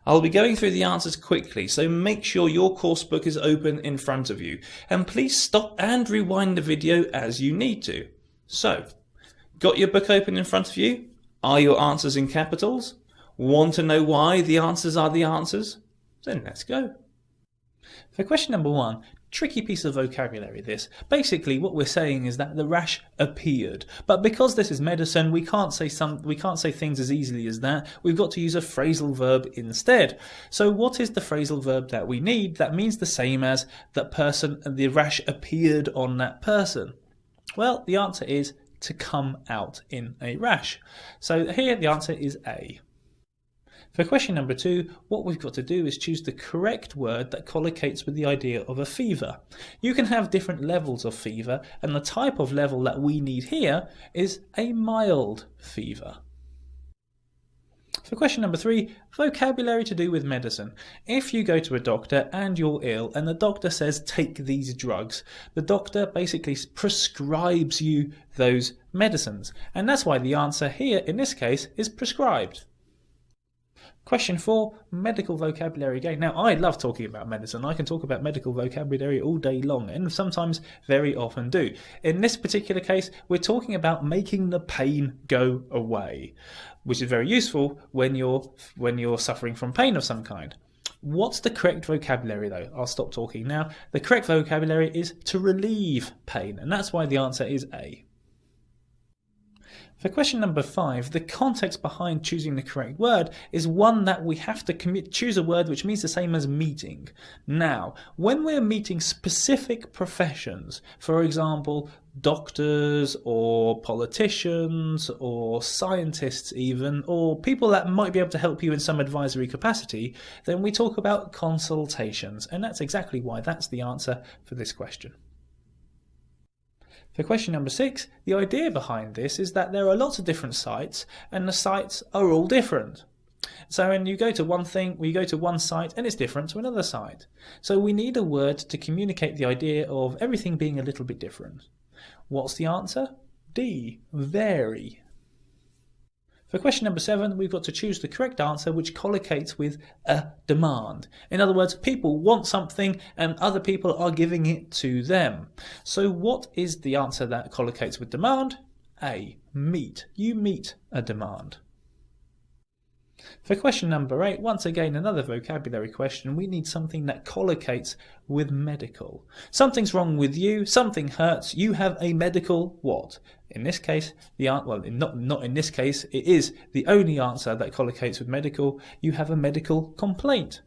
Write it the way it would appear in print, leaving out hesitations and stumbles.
I'll be going through the answers quickly, so make sure your course book is open in front of you. And please stop and rewind the video as you need to. So, got your book open in front of you? Are your answers in capitals? Want to know why the answers are the answers? Then let's go. For question number 1, tricky piece of vocabulary this. Basically what we're saying is that the rash appeared, but because this is medicine we can't say things as easily as that. We've got to use a phrasal verb instead. So what is the phrasal verb that we need that means the same as that person, the rash appeared on that person? Well, the answer is to come out in a rash. So here the answer is A. For question number 2, what we've got to do is choose the correct word that collocates with the idea of a fever. You can have different levels of fever, and the type of level that we need here is a mild fever. For question number 3, vocabulary to do with medicine. If you go to a doctor and you're ill and the doctor says take these drugs, the doctor basically prescribes you those medicines, and that's why the answer here in this case is prescribed. Question 4, medical vocabulary again. Now, I love talking about medicine. I can talk about medical vocabulary all day long, and sometimes very often do. In this particular case, we're talking about making the pain go away, which is very useful when you're suffering from pain of some kind. What's the correct vocabulary though? I'll stop talking now. The correct vocabulary is to relieve pain, and that's why the answer is A. For question number 5, the context behind choosing the correct word is one that we have to choose a word which means the same as meeting. Now, when we're meeting specific professions, for example, doctors or politicians or scientists even, or people that might be able to help you in some advisory capacity, then we talk about consultations, and that's exactly why that's the answer for this question. For question number 6, the idea behind this is that there are lots of different sites and the sites are all different. So when you go to one site and it's different to another site. So we need a word to communicate the idea of everything being a little bit different. What's the answer? D, vary. For question number 7, we've got to choose the correct answer which collocates with a demand. In other words, people want something and other people are giving it to them. So what is the answer that collocates with demand? A, meet. You meet a demand. For question number 8, once again another vocabulary question. We need something that collocates with medical. Something's wrong with you, something hurts, you have a medical what? In this case, not in this case, it is the only answer that collocates with medical. You have a medical complaint.